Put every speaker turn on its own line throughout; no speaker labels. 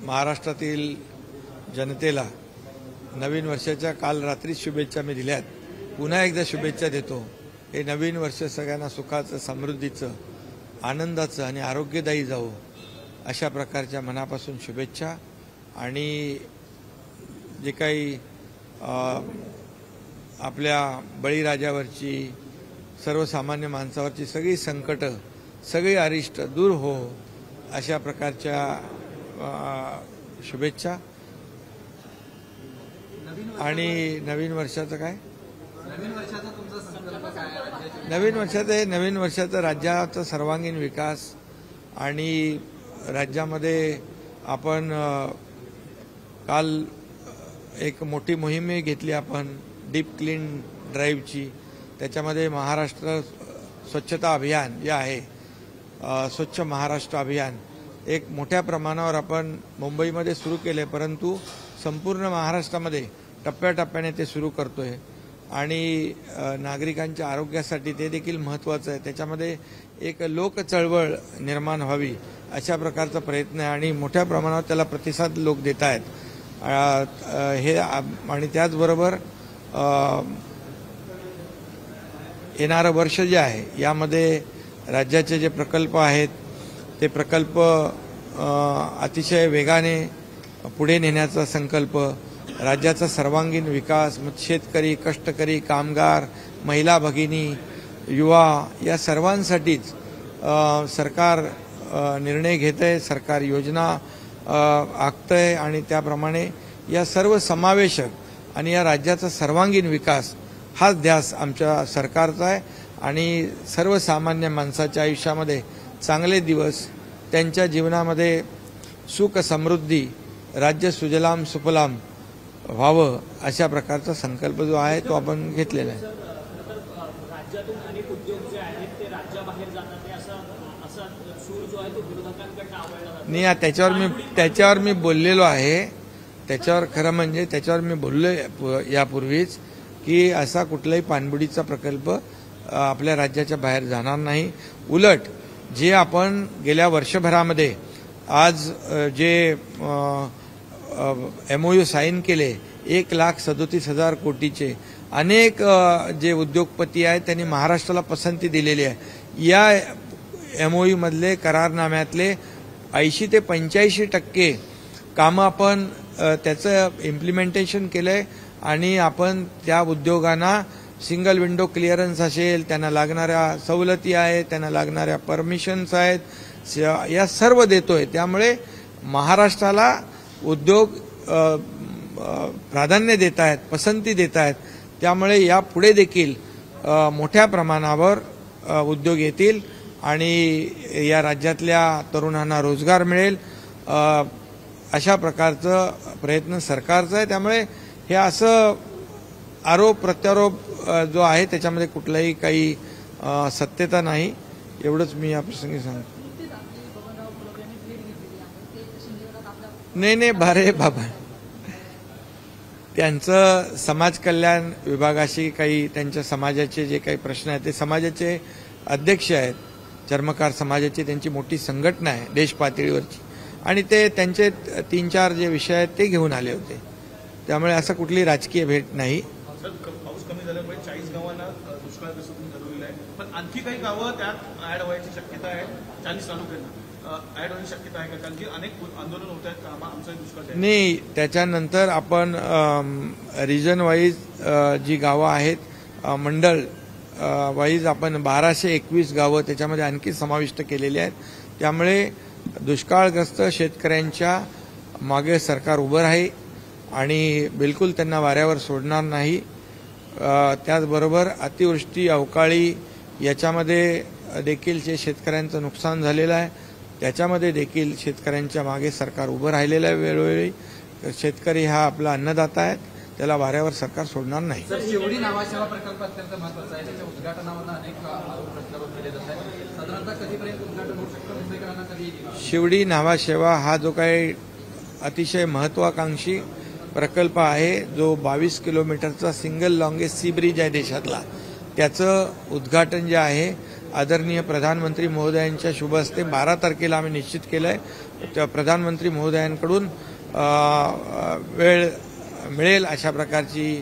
महाराष्ट्रातील जनतेला नवीन वर्षाच्या काल रात्री शुभेच्छा मी दिल्यात. पुन्हा एकदा शुभेच्छा देतो. हे नवीन वर्ष सगळ्यांना सुखाचं, समृद्धीचं, आनंदाचं आणि आरोग्यदायी जावो अशा प्रकारच्या मनापासून शुभेच्छा. आणि जे काही आपल्या बळीराजावरची, सर्वसामान्य माणसावरची सगळी संकटं, सगळी अरिष्ट दूर हो अशा प्रकारच्या शुभेच्छा. आणि नवीन वर्षाचं काय? नवीन वर्षाचं राज्याचा सर्वांगीण विकास. आणि राज्यामध्ये आपण काल एक मोठी मोहीम घेतली आपण डीप क्लीन ड्राईव्हची. त्याच्यामध्ये महाराष्ट्र स्वच्छता अभियान जे आहे, स्वच्छ महाराष्ट्र अभियान एक मोठ्या प्रमाणावर आपण मुंबईमध्ये सुरू केले, परंतु संपूर्ण महाराष्ट्रामध्ये टप्प्याटप्प्याने ते सुरू करतोय. आणि नागरिकांच्या आरोग्यासाठी ते देखील महत्त्वाचं आहे. त्याच्यामध्ये एक लोक चळवळ निर्माण व्हावी अशा प्रकारचा प्रयत्न आहे आणि मोठ्या प्रमाणावर त्याला प्रतिसाद लोक देत आहेत. हे आणि त्याचबरोबर येणारं वर्ष जे आहे यामध्ये राज्याचे जे प्रकल्प आहेत ते प्रकल्प अतिशय वेगाने पुढे नेण्याचा संकल्प, राज्याचा सर्वांगीण विकास, शेतकरी, कष्टकरी, कामगार, महिला भगिनी, युवा या सर्वांसाठीच सरकार निर्णय घेत आहे, सरकार योजना आखतंय. आणि त्याप्रमाणे या सर्व समावेशक आणि या राज्याचा सर्वांगीण विकास हाच ध्यास आमच्या सरकारचा आहे. आणि सर्वसामान्य माणसाच्या आयुष्यामध्ये चांगले दिवस, त्यांच्या जीवनामध्ये सुख समृद्धी, राज्य सुजलाम सुफलाम व्हावं अशा प्रकारचा संकल्प जो आहे तो आपण घेतलेला आहे.
राज्यातून अनेक उद्योग जे आहेत ते राज्याबाहेर जातात, असा सूर जो आहे तो विरोधकांकडून आवडला जातो.
नाही, त्याच्यावर मी बोललेलो आहे. त्याच्यावर खरं म्हणजे त्याच्यावर मी बोललो यापूर्वीच की असा कुठलाही पाणबुडीचा प्रकल्प आपल्या राज्याच्या बाहेर जाणार नाही. उलट जे आपण गेल्या वर्षभरामध्ये आज जे MOU साईन केले 1,37,000 कोटीचे, अनेक जे उद्योगपती आहेत त्यांनी महाराष्ट्राला पसंती दिलेली आहे. या MOU मधले करारनाम्यातले 80 ते 85% कामं आपण त्याचं इम्प्लिमेंटेशन केलंय. आणि आपण त्या उद्योगांना सिंगल विंडो क्लिअरन्स असेल, त्यांना लागणाऱ्या सवलती आहेत, त्यांना लागणाऱ्या परमिशन्स आहेत, या सर्व देतोय. त्यामुळे महाराष्ट्राला उद्योग प्राधान्य देत आहेत, पसंती देत आहेत. त्यामुळे यापुढे देखील मोठ्या प्रमाणावर उद्योग येतील आणि या राज्यातल्या तरुणांना रोजगार मिळेल अशा प्रकारचं प्रयत्न सरकारचा आहे. त्यामुळे हे असं आरोप प्रत्यारोप जो आहे त्याच्यामध्ये कुठलाही काही सत्यता नाही, एवढंच मी या प्रसंगी सांगतो. नाही बारे बाबा, त्यांचं समाज कल्याण विभागाशी काही त्यांच्या समाजाचे जे काही प्रश्न आहेत ते समाजाचे अध्यक्ष आहेत, चर्मकार समाजाची त्यांची मोठी संघटना आहे देश पातळीवरची, आणि ते त्यांचे 3-4 जे विषय आहेत ते घेऊन आले होते. त्यामुळे असं कुठली राजकीय भेट नाही.
पाऊस कमी झाल्यामुळे 40 गावांना दुष्काळग्रस्त ठरवलेलं आहे, पण आणखी काही गावं त्यात ऍड व्हायची शक्यता आहे. 40 तालुक्यांना ऍड होण्याची शक्यता आहे का? कारण की अनेक आंदोलन होत आहेत, आमचा दुष्काळ
नाही. त्याच्यानंतर आपण रिजन वाईज जी गावं आहेत, मंडळ वाईज आपण 1221 गावं त्याच्यामध्ये आणखी समाविष्ट केलेली आहेत. त्यामुळे दुष्काळग्रस्त शेतकऱ्यांच्या मागे सरकार उभं आहे आणि बिलकुल त्यांना वाऱ्यावर सोडणार नाही. त्याचबरोबर अतिवृष्टी, अवकाळी याच्यामध्ये देखील जे शेतकऱ्यांचं नुकसान झालेलं आहे त्याच्यामध्ये देखील शेतकऱ्यांच्या मागे सरकार उभं राहिलेलं आहे. वेळोवेळी शेतकरी हा आपला अन्नदाता आहे, त्याला वाऱ्यावर सरकार सोडणार नाही.
शिवडी नावासेवा प्रकल्प अत्यंत महत्वाचा आहे. त्याच्या उद्घाटनावर अनेक आरोप प्रत्यारोप केले जात आहेत. साधारणतः कधीपर्यंत उद्घाटन होऊ शकतं? मुंबईकरांना कधी?
शिवडी नावासेवा हा जो काही अतिशय महत्वाकांक्षी प्रकल्प आहे, जो 22 किलोमीटरचा सिंगल लॉंगेस्ट सी ब्रिज आहे देशातला, त्याचं उद्घाटन जे आहे आदरणीय प्रधानमंत्री महोदयांच्या शुभ हस्ते 12 तारखेला आम्ही निश्चित केलं आहे. त्या प्रधानमंत्री महोदयांकडून वेळ मिळेल अशा प्रकारची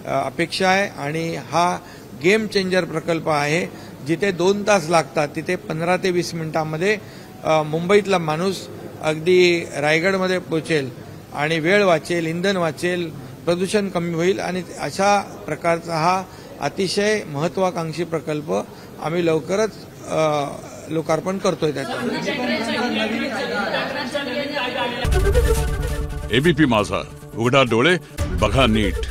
अपेक्षा आहे आणि हा गेम चेंजर प्रकल्प आहे. जिथे 2 तास लागतात तिथे 15 ते 20 मिनिटांमध्ये मुंबईतला माणूस अगदी रायगडमध्ये पोहोचेल आणि वेळ वाचेल, इंधन वाचेल, प्रदूषण कमी होईल आणि अशा प्रकारचा हा अतिशय महत्वाकांक्षी प्रकल्प आम्ही लवकरच लोकार्पण करतोय. त्याचा
एबीपी माझा, उघडा डोळे बघा नीट.